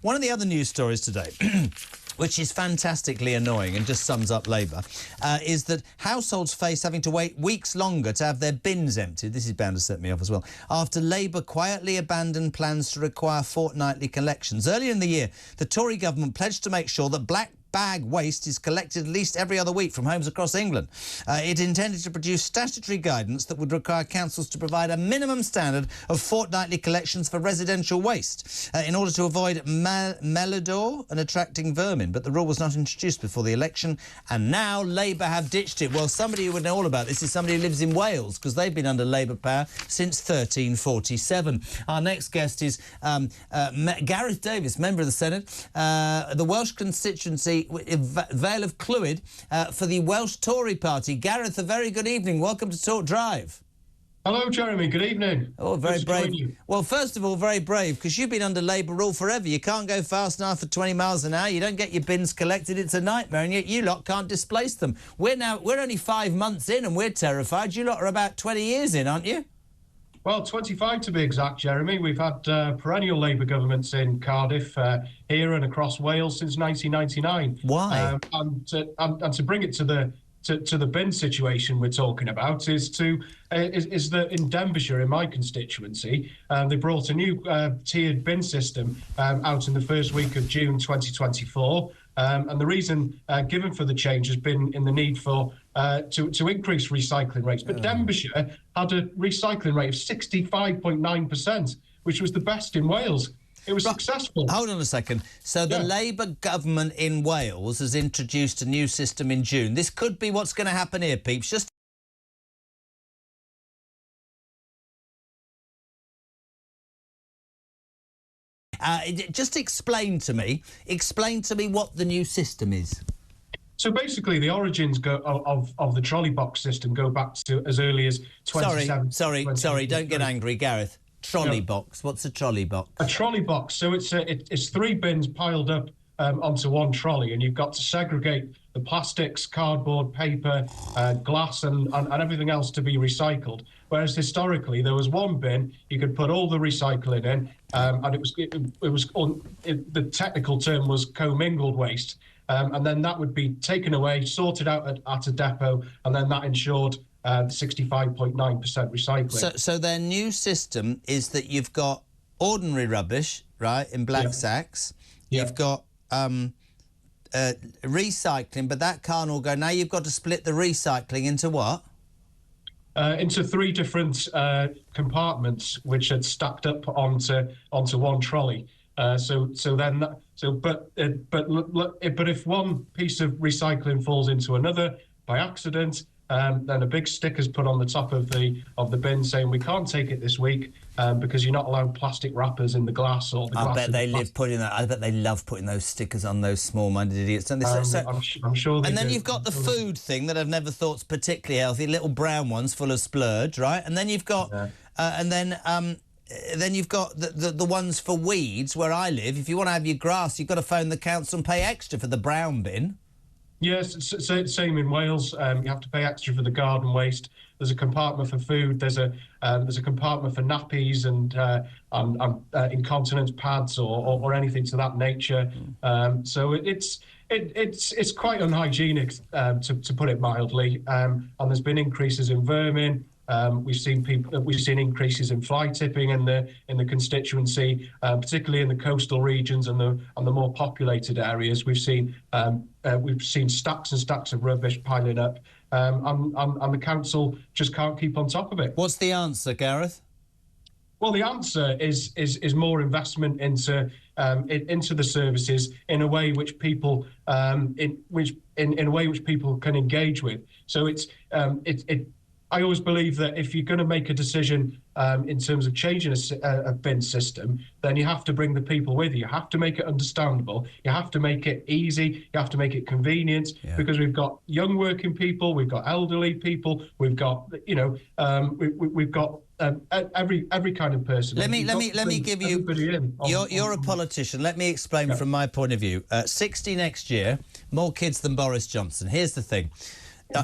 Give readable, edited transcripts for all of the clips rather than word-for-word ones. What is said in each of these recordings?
one of the other news stories today, which is fantastically annoying and just sums up Labour, is that households face having to wait weeks longer to have their bins emptied. This is bound to set me off as well. After Labour quietly abandoned plans to require fortnightly collections. Earlier in the year, the Tory government pledged to make sure that black bag waste is collected at least every other week from homes across England. It intended to produce statutory guidance that would require councils to provide a minimum standard of fortnightly collections for residential waste in order to avoid malodor and attracting vermin. But the rule was not introduced before the election, and now Labour have ditched it. Well, somebody who would know all about this is somebody who lives in Wales, because they've been under Labour power since 1347. Our next guest is Gareth Davies, member of the Senate, the Welsh constituency Vale of Clwyd for the Welsh Tory Party. Gareth, a very good evening. Welcome to Talk Drive. Hello, Jeremy. Good evening. Oh, very brave. Well, first of all, very brave, because you've been under Labour rule forever. You can't go fast enough for 20 miles an hour. You don't get your bins collected. It's a nightmare, and yet you lot can't displace them. We're only 5 months in, and we're terrified. You lot are about 20 years in, aren't you? Well, 25 to be exact, Jeremy. We've had perennial Labour governments in Cardiff, here and across Wales since 1999. Why? And to bring it to the bin situation we're talking about is that in Denbighshire, in my constituency, they brought a new tiered bin system out in the first week of June 2024. And the reason given for the change has been in the need for to increase recycling rates. But Denbighshire had a recycling rate of 65.9%, which was the best in Wales. It was successful. Hold on a second. So the Labour government in Wales has introduced a new system in June. This could be what's going to happen here, peeps. Just explain to me what the new system is. So basically, the origins of the trolley box system go back to as early as 2017. Sorry, don't get angry, Gareth. Trolley box. What's a trolley box? A trolley box. So it's 3 bins piled up onto one trolley, and you've got to segregate the plastics, cardboard, paper, glass, and everything else to be recycled. Whereas historically, there was one bin you could put all the recycling in, and the technical term was commingled waste. And then that would be taken away, sorted out at a depot, and then that ensured 65.9% recycling. So their new system is that you've got ordinary rubbish, right, in black sacks. You've got recycling, but that can't all go. Now you've got to split the recycling into what? Into 3 different compartments, which had stacked up onto one trolley. But if one piece of recycling falls into another by accident, then a big sticker's put on the top of the bin saying we can't take it this week because you're not allowed plastic wrappers in the glass or the glass. I bet they love putting those stickers on those small-minded idiots, don't they? I'm sure they And then do. you've got the food thing that I've never thought's particularly healthy, little brown ones full of splurge, right? And then you've got then you've got the ones for weeds where I live. If you want to have your grass, you've got to phone the council and pay extra for the brown bin. Yes, same in Wales. You have to pay extra for the garden waste. There's a compartment for food. There's a compartment for nappies and incontinence pads or anything to that nature. So it's quite unhygienic, to put it mildly. And there's been increases in vermin. We've seen increases in fly tipping in the constituency, particularly in the coastal regions and the more populated areas. We've seen stacks and stacks of rubbish piling up, and the council just can't keep on top of it. What's the answer, Gareth? Well, the answer is more investment into the services in a way which people in a way which people can engage with. So I always believe that if you're going to make a decision in terms of changing a bin system, then you have to bring the people with you. You have to make it understandable. You have to make it easy. You have to make it convenient, because we've got young working people, we've got elderly people, we've got we've got every kind of person. Let me give you. You're a politician. Let me explain from my point of view. 60 next year, more kids than Boris Johnson. Here's the thing.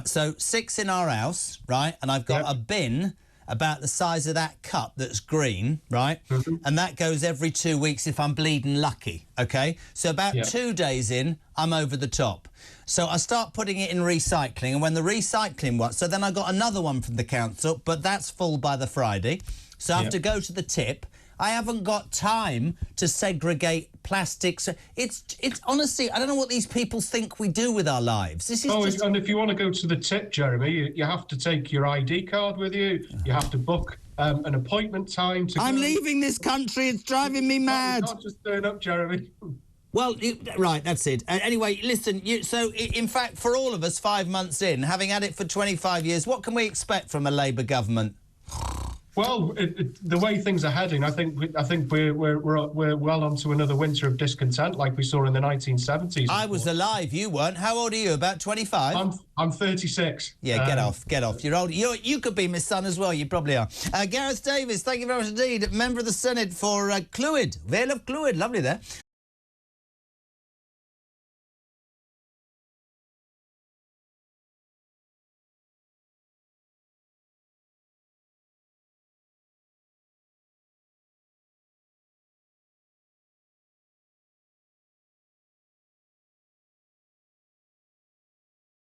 So 6 in our house, right? And I've got a bin about the size of that cup that's green, right? And that goes every 2 weeks if I'm bleeding lucky, OK? So about 2 days in, I'm over the top. So I start putting it in recycling, and when the recycling one... So then I got another one from the council, but that's full by the Friday. So I have to go to the tip. I haven't got time to segregate plastics. It's honestly, I don't know what these people think we do with our lives. This is and if you want to go to the tip, Jeremy, you have to take your ID card with you. You have to book an appointment time to I'm go. leaving this country. It's driving me mad. You can't just turn up, Jeremy. Well, right, that's it. Anyway, listen, so in fact, for all of us 5 months in, having had it for 25 years, what can we expect from a Labour government? Well, the way things are heading, I think we're well onto another winter of discontent, like we saw in the 1970s. I was alive. You weren't. How old are you? About 25? I'm 36. Yeah, get off. You're old. You could be my son as well. You probably are. Gareth Davies, thank you very much indeed. Member of the Senate for Clwyd. Vale of Clwyd. Lovely there.